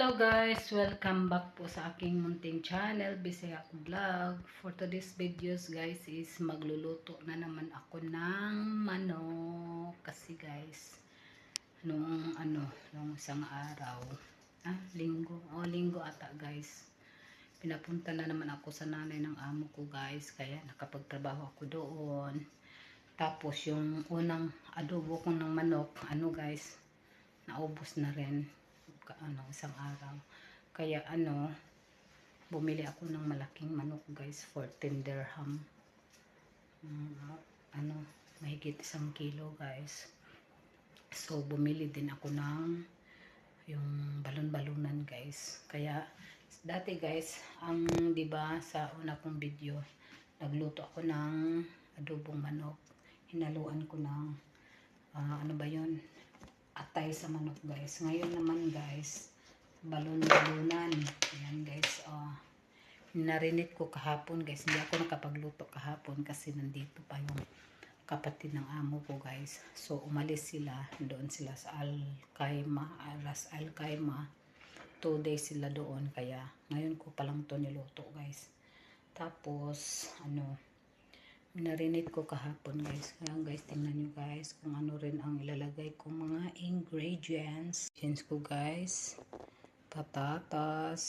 Hello guys! Welcome back po sa aking munting channel, Bisaya Vlog. For today's videos guys is magluluto na naman ako ng manok. Kasi guys, nung isang araw, linggo ata guys, pinapunta na naman ako sa nanay ng amo ko guys. Kaya nakapagtrabaho ako doon. Tapos yung unang adobo ko ng manok, guys, naubos na rin. Isang araw. Kaya bumili ako ng malaking manok guys, 14 dirham. Mahigit 1 kilo guys. So bumili din ako ng yung balon-balunan guys. Kaya dati guys, diba sa una kong video, nagluto ako ng adobong manok. Hinaluan ko ng atay sa manok guys. Ngayon naman guys, balon-balunan. Ayan guys, narinit ko kahapon guys. Hindi ako nakapagluto kahapon kasi nandito pa yung kapatid ng amo ko guys. So umalis sila, doon sila sa Ras Al Khaimah. 2 days sila doon, kaya ngayon ko pa lang to niluto guys. Tapos narinit ko kahapon guys. Kaya guys, tingnan nyo guys kung ano rin ang ilalagay kong mga ingredients. Ingredients ko guys, patatas,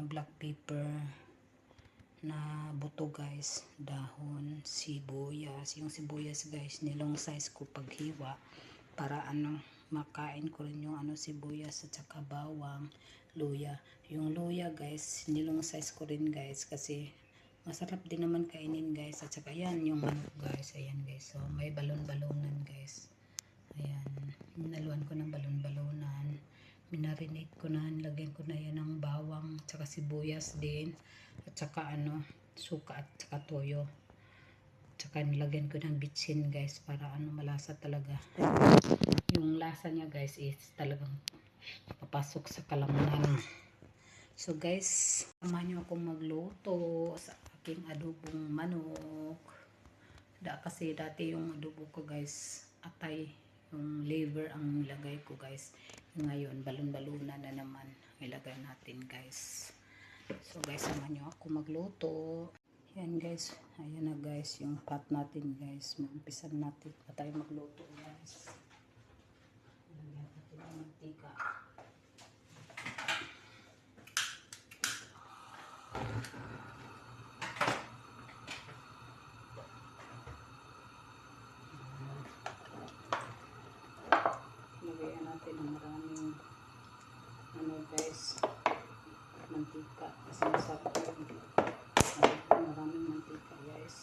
black pepper na buto guys, dahon, sibuyas. Yung sibuyas guys, nilong size ko paghiwa para makain ko rin yung sibuyas at saka bawang, luya. Yung luya guys, nilong size ko rin guys kasi masarap din naman kainin guys. At saka yan yung manok guys. Ayan guys. So may balon-balonan guys. Ayan. Minaluan ko ng balon-balonan. Minarinate ko na. Nilagyan ko na yan ng bawang. At saka sibuyas din. At saka suka at saka toyo. At saka nilagyan ko ng bitsin guys. Para malasa talaga. Yung lasa niya guys is talagang papasok sa kalamanan. So guys, samahan nyo akong magluto sa aking adobong manok. Kasi dati yung adobo ko guys, atay, yung liver ang nilagay ko guys. Ngayon, balon-balunan na naman ilagay natin guys. So guys, samahan nyo ako magluto. Yan guys, ayan na guys yung pot natin guys. Magumpisan natin pa tayo magluto guys. Lagyan natin ng mantika. Lagyan natin ng maraming guys, mantika kasi masarap maraming mantika guys.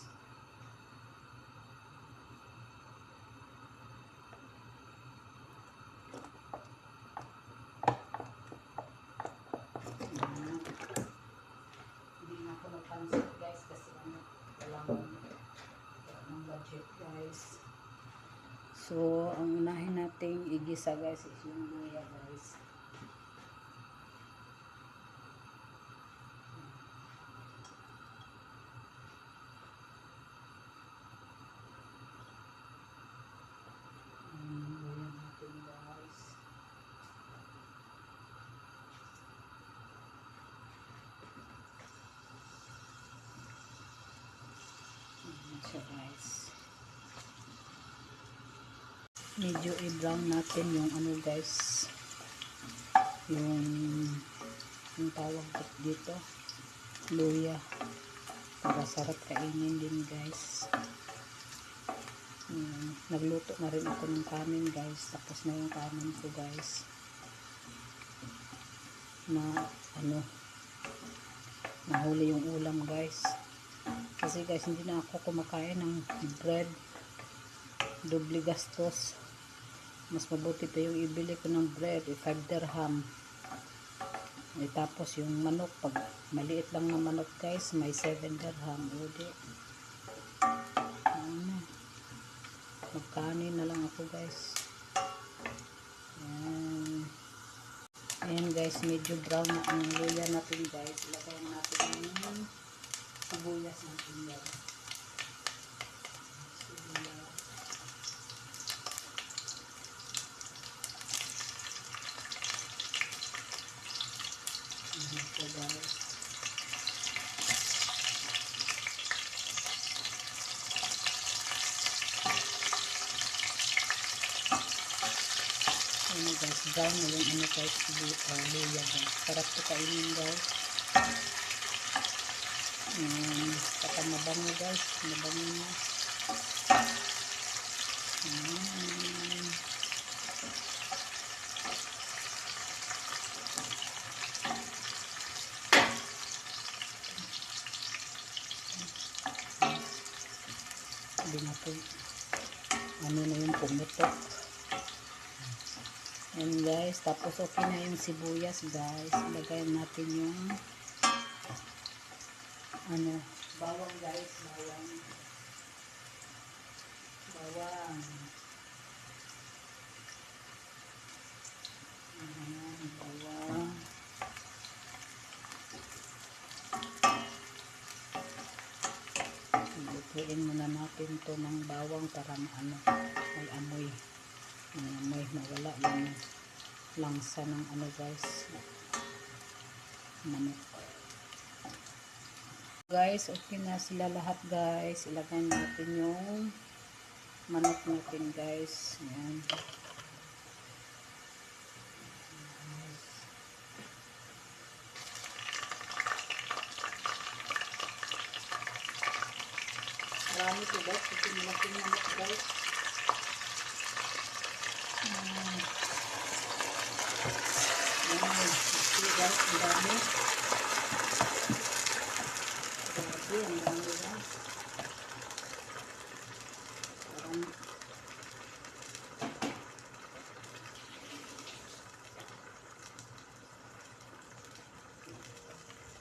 Hindi na ako nagpansit guys kasi walang budget guys. So ang unahin nating igisa guys is yung luya guys. So guys, medyo i-brown natin yung guys, yung tawag dito, luya, para sarap kainin din guys. Nagluto na rin ako ng kanin guys, tapos na yung kanin ko guys na nahuli yung ulam guys. Kasi guys, hindi na ako kumakain ng bread, doble gastos. Mas mabuti pa yung ibili ko ng bread, 5 dirham. Tapos yung manok, pag maliit lang na manok guys, may 7 dirham. Udi, magkanin na lang ako guys. Ayan guys, medyo brown na ang luya natin guys. Ilagay natin yung sibuyas natin guys. So guys, ano guys, brown na yung ano guys, luya guys. Sarap ito kainin guys. Saka mabango guys, mabango na. Hindi na po, ano na yung pumutok. And guys, tapos okay na yung sibuyas guys. Ilagay natin yung ano, bawang guys, bawang. Bawang. Bawang. Lutuin muna natin to ng bawang para ano, may amoy. May amoy, mawala yung langsa ng ano guys, manok. Guys, okay na sila lahat guys. Ilagay natin yung manok natin guys. Ayan. Marami ito guys. Kasi malaking manok guys. Ayan. Okay guys, ang dami. Grabe, ang dami guys. Parang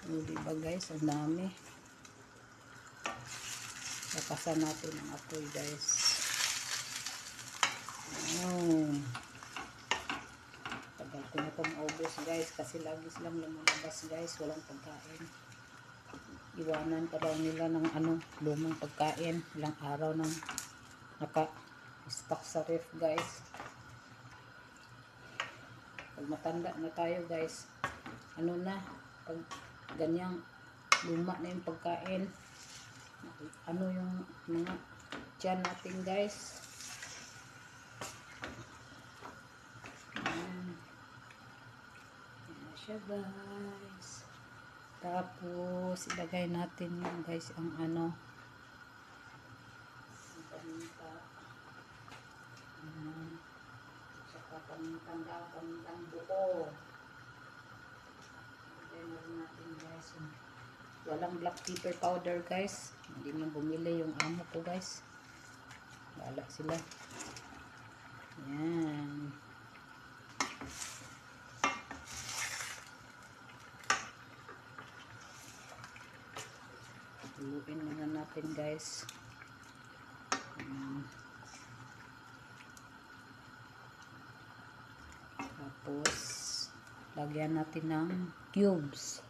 diba guys, ang dami. Lakasan natin ang apoy guys. Tagal ko na itong maubos guys kasi lagi silang lumalabas guys, walang pagkain. Iwanan pa daw nila ng ano, lumang pagkain, ilang araw nang naka-stock sa ref guys. Pag matanda na tayo guys, ano na, pag ganyang luma na yung pagkain, ano yung mga tiyan natin guys. Yan na siya guys. Tapos ilagay natin yung guys ang ano, ang paminta. Saka pamintang buo. Ilagay na rin natin guys. Walang black pepper powder guys. Hindi man bumili yung amo ko guys. Wala sila. Yan. Tuluin muna natin guys. Tapos lagyan natin ng cubes.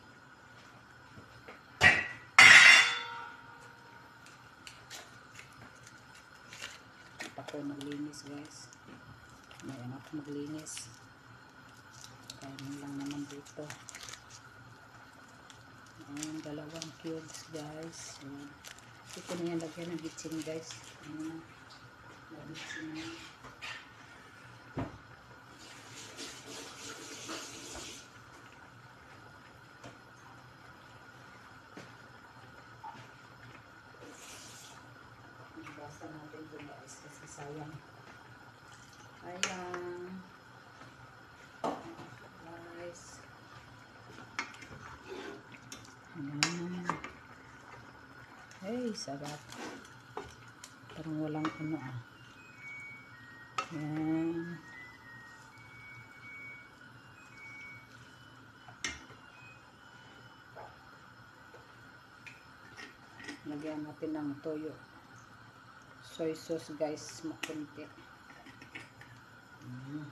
Ako maglinis guys. May anak maglinis. Kaya lang naman dito. Ayan, dalawang cubes guys. Ayan. Ito na yan, lagyan ng bitsin guys. Ayan na. Bitsin na. Basta natin ito guys kasi sayang. Sayang. Guys. Ayan. Hey, sarap. Parang walang ano ah. Ayan. Lagyan natin ng toyo. Soy sauce guys, makunti. Ayan.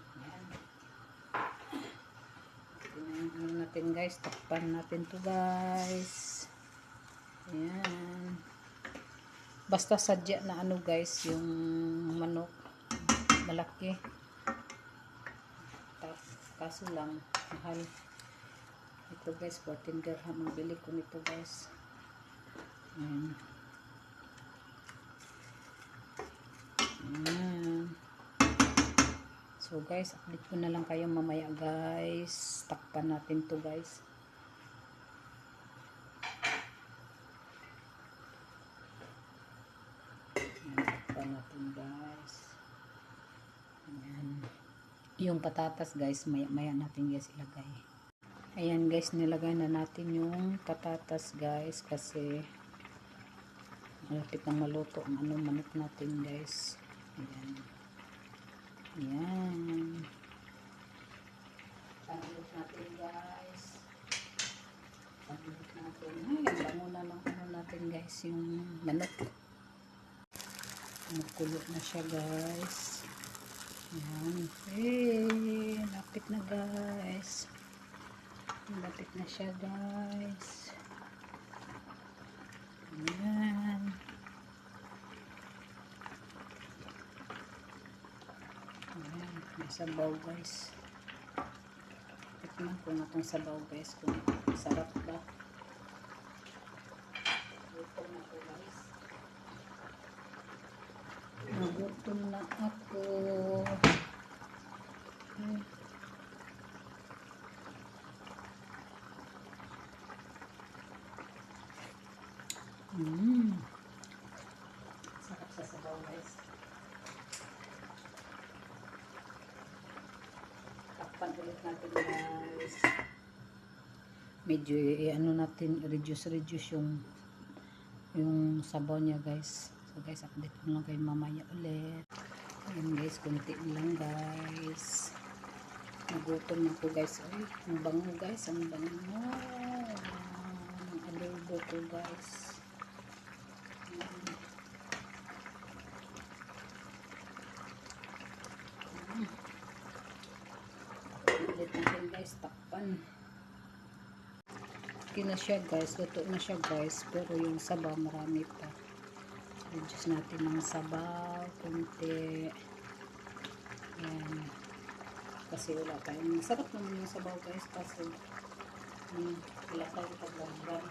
Tingnan natin guys, takpan natin to guys. Ayan. Basta sadya na ano guys, yung manok malaki. Kaso lang, mahal. Ito guys, 14 dirham ang bili ko nito guys. Ayan. Ayan. So guys, update ko na lang kayo mamaya guys. Takpan natin to guys. Ayan, takpan natin guys. Ayan. Yung patatas guys, maya natin guys ilagay. Ayan guys, nilagay na natin yung patatas guys kasi malapit na maluto ang manok natin guys. Ayan. Ayan. Pag-ulit natin guys. Pag-ulit natin. Ay, bango na lang natin guys yung manok. Magkulo na siya guys. Ayan. Eh, lapit na guys. Lapit na siya guys. Ayan. Ayan. May sabaw guys. Tikman ko na itong sabaw guys kung sarap ba. Gutom na ako guys. Nagutom na ako. Sarap sa sabaw guys. Takpan ulit natin guys. Medyo ano natin, reduce yung sabaw niya guys. So guys, update ko lang kayo mamaya ulit. Ayan guys, kunti lang guys. Nagutom na ako guys. Ay, ang bango guys, ang bango. Ang adobo ko guys. Ulit natin guys, takpan. Okay na siya guys, luto na siya guys, pero yung sabaw marami pa. Reduce natin ng sabaw kunti. Ayan. Kasi wala tayong masarap naman yung sabaw guys, kasi wala tayong paglagyan.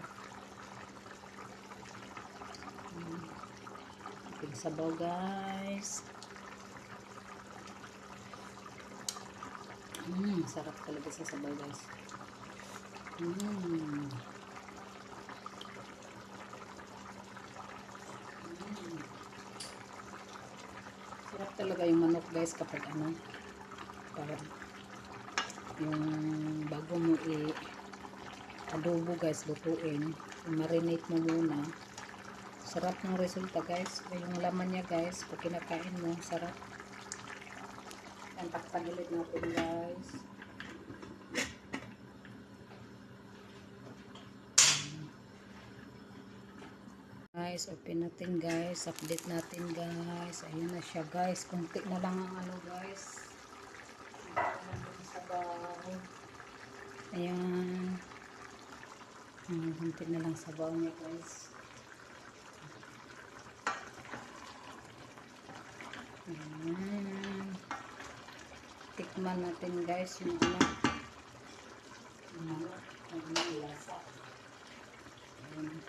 Yung sabaw guys. Sarap talaga sa sabaw guys. Sarap talaga yung manok guys kapag ano, para yung bago mo adobo guys, lutuin, marinate mo muna. Sarap ng resulta guys. Yung laman niya guys, pag kinakain mo, sarap. Ang takpan ulit natin guys. Guys, open natin guys. Update natin guys. Ayun na siya guys. Kunti na lang ang ano guys. Sabaw. Ayan. Kunti na lang sabaw niya guys. Ayan. Tikman natin guys yung ano lasa. Ayan.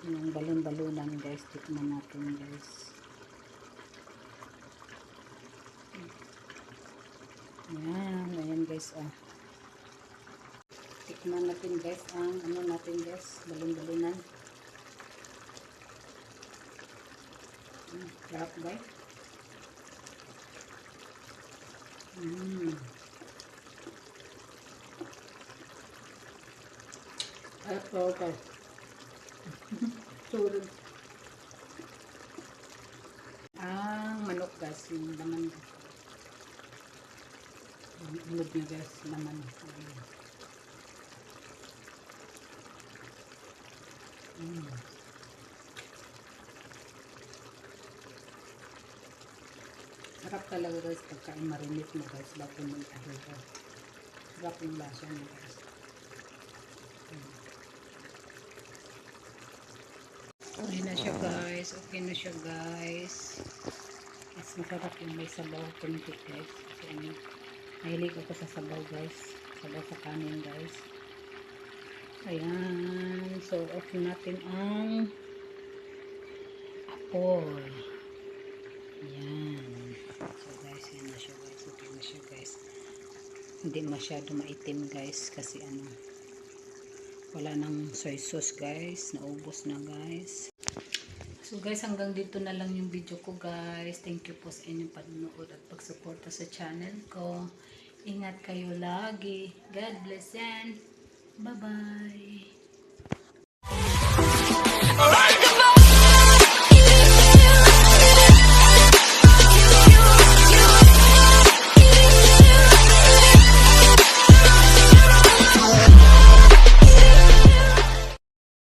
Yung balon-balunan guys, tikman natin guys. Ayan guys tikman natin guys ang ano natin guys, balon-balunan. Sarap guys. Sarap po guys. Turun. Ang manok guys, yung laman. Yung ulod niya guys, laman. Sarap talaga guys pagka i-marinate mo guys bago mo i-adobo. Sarap yung lasa niya guys. Okay na siya guys. Okay na siya guys. Mas masarap yung may sabaw kunti guys. Kasi ano, Mahilig ako sa sabaw guys. Sabaw sa kanin guys. Ayan. So, off natin ang apoy. Ayan. So guys, yan na siya guys. Okay na siya guys. Hindi masyado maitim guys. Kasi ano, wala nang soy sauce guys. Naubos na guys. So guys, hanggang dito na lang yung video ko guys. Thank you po sa inyong panonood at pagsuporta sa channel ko. Ingat kayo lagi. God bless and bye-bye.